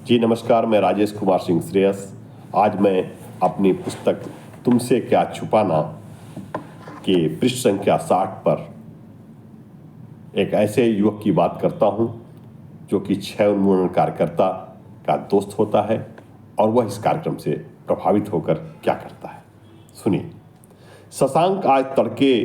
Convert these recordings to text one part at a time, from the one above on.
जी नमस्कार, मैं राजेश कुमार सिंह श्रेयस। आज मैं अपनी पुस्तक तुमसे क्या छुपाना के पृष्ठ संख्या 60 पर एक ऐसे युवक की बात करता हूं जो कि 6 उन्मूलन कार्यकर्ता का दोस्त होता है और वह इस कार्यक्रम से प्रभावित होकर क्या करता है, सुनिए। शशांक आज तड़के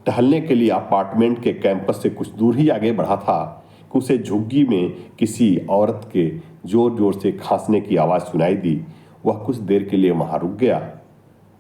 टहलने के लिए अपार्टमेंट के कैंपस से कुछ दूर ही आगे बढ़ा था कि उसे झुग्गी में किसी औरत के जोर जोर से खांसने की आवाज़ सुनाई दी। वह कुछ देर के लिए वहां रुक गया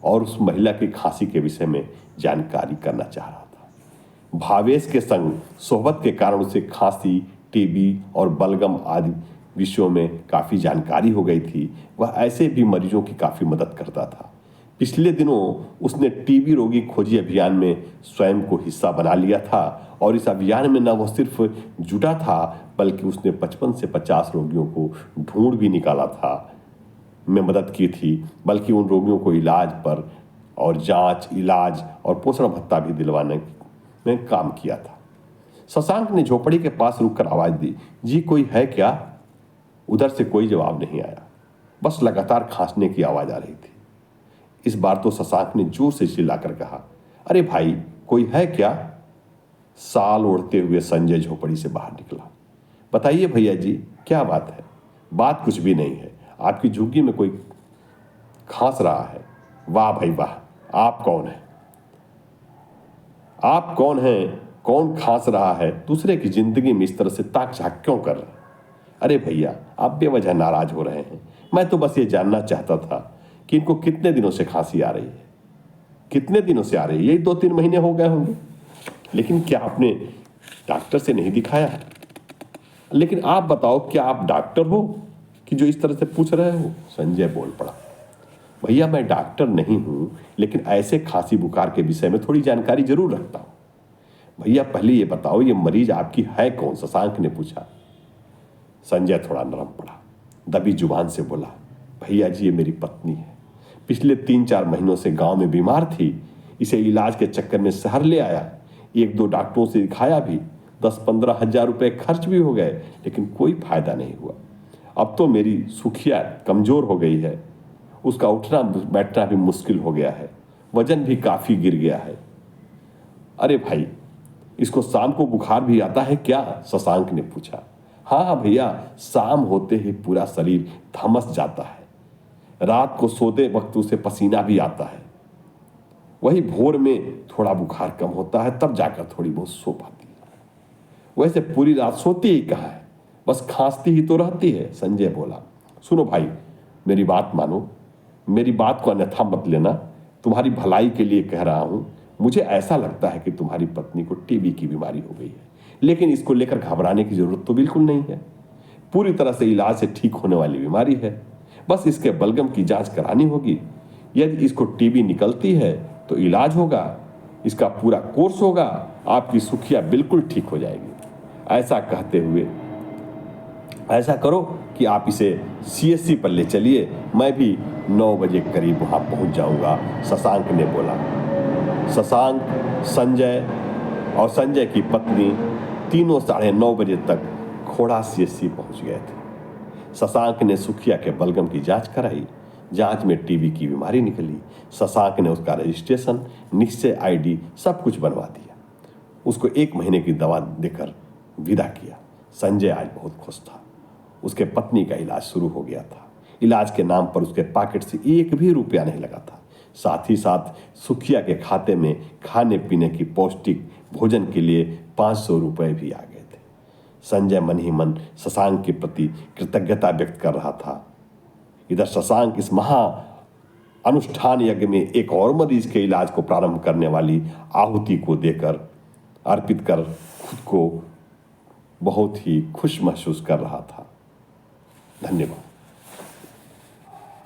और उस महिला की खांसी के विषय में जानकारी करना चाह रहा था। भावेश के संग सोहबत के कारण उसे खांसी, टीबी और बलगम आदि विषयों में काफ़ी जानकारी हो गई थी। वह ऐसे भी मरीजों की काफ़ी मदद करता था। पिछले दिनों उसने टीबी रोगी खोजी अभियान में स्वयं को हिस्सा बना लिया था और इस अभियान में न वो सिर्फ जुटा था बल्कि उसने 55 से 50 रोगियों को ढूंढ भी निकाला था, में मदद की थी, बल्कि उन रोगियों को इलाज पर और जांच, इलाज और पोषण भत्ता भी दिलवाने में काम किया था। शशांक ने झोपड़ी के पास रुककर आवाज दी, जी कोई है क्या? उधर से कोई जवाब नहीं आया, बस लगातार खांसने की आवाज आ रही थी। इस बार तो शशांक ने जोर से चिल्लाकर कहा, अरे भाई कोई है क्या? साल ओढ़ते हुए संजय झोपड़ी से बाहर निकला। बताइए भैया जी, क्या बात है? बात कुछ भी नहीं है, आपकी झुग्गी में कोई खांस रहा है। वाह भाई वाह, आप कौन हैं? आप कौन हैं? कौन खांस रहा है? दूसरे की जिंदगी में इस तरह से ताक झाक क्यों कर रहे हैं? अरे भैया, आप बेवजह नाराज हो रहे हैं। मैं तो बस ये जानना चाहता था कि इनको कितने दिनों से खांसी आ रही है। कितने दिनों से आ रही है? यही 2-3 महीने हो गए होंगे। लेकिन क्या आपने डॉक्टर से नहीं दिखाया? लेकिन आप बताओ, क्या आप डॉक्टर हो कि जो इस तरह से पूछ रहे हो? संजय बोल पड़ा, भैया मैं डॉक्टर नहीं हूं, लेकिन ऐसे खांसी बुखार के विषय में थोड़ी जानकारी जरूर रखता हूं। भैया पहले ये बताओ, ये मरीज आपकी है कौन? शशांक ने पूछा। संजय थोड़ा नरम पड़ा, दबी जुबान से बोला, भैया जी ये मेरी पत्नी है। पिछले 3-4 महीनों से गांव में बीमार थी। इसे इलाज के चक्कर में शहर ले आया। 1-2 डॉक्टरों से दिखाया भी, 10-15 हजार रुपए खर्च भी हो गए, लेकिन कोई फायदा नहीं हुआ। अब तो मेरी सुखिया कमजोर हो गई है, उसका उठना बैठना भी मुश्किल हो गया है, वजन भी काफी गिर गया है। अरे भाई, इसको शाम को बुखार भी आता है क्या? शशांक ने पूछा। हाँ भैया, शाम होते ही पूरा शरीर धमस जाता है। रात को सोते वक्त उसे पसीना भी आता है। वही भोर में थोड़ा बुखार कम होता है, तब जाकर थोड़ी बहुत सो पाती है। वैसे पूरी रात सोती ही कहाँ है, बस खांसती ही तो रहती है। संजय बोला, सुनो भाई, मेरी बात मानो, मेरी बात को अन्यथा मत लेना। तुम्हारी भलाई के लिए कह रहा हूं। मुझे ऐसा लगता है कि तुम्हारी पत्नी को टीबी की बीमारी हो गई है, लेकिन इसको लेकर घबराने की जरूरत तो बिल्कुल नहीं है। पूरी तरह से इलाज से ठीक होने वाली बीमारी है। बस इसके बलगम की जांच करानी होगी। यदि इसको टीबी निकलती है तो इलाज होगा, इसका पूरा कोर्स होगा, आपकी सुखिया बिल्कुल ठीक हो जाएगी। ऐसा कहते हुए ऐसा करो कि आप इसे सीएससी पर ले चलिए, मैं भी 9 बजे करीब वहां पहुंच जाऊंगा, शशांक ने बोला। शशांक, संजय और संजय की पत्नी तीनों 9:30 बजे तक खोड़ा सीएससी पहुंच गए थे। शशांक ने सुखिया के बलगम की जांच कराई। जांच में टीबी की बीमारी निकली। शशांक ने उसका रजिस्ट्रेशन, निश्चय आईडी सब कुछ बनवा दिया। उसको 1 महीने की दवा देकर विदा किया। संजय आज बहुत खुश था। उसके पत्नी का इलाज शुरू हो गया था। इलाज के नाम पर उसके पॉकेट से 1 भी रुपया नहीं लगा था। साथ ही साथ सुखिया के खाते में खाने पीने की पौष्टिक भोजन के लिए 500 रुपए भी आ गए थे। संजय मन ही मन शशांक के प्रति कृतज्ञता व्यक्त कर रहा था। इधर शशांक इस महा अनुष्ठान यज्ञ में एक और मरीज के इलाज को प्रारंभ करने वाली आहुति को देकर अर्पित कर खुद को बहुत ही खुश महसूस कर रहा था। धन्यवाद।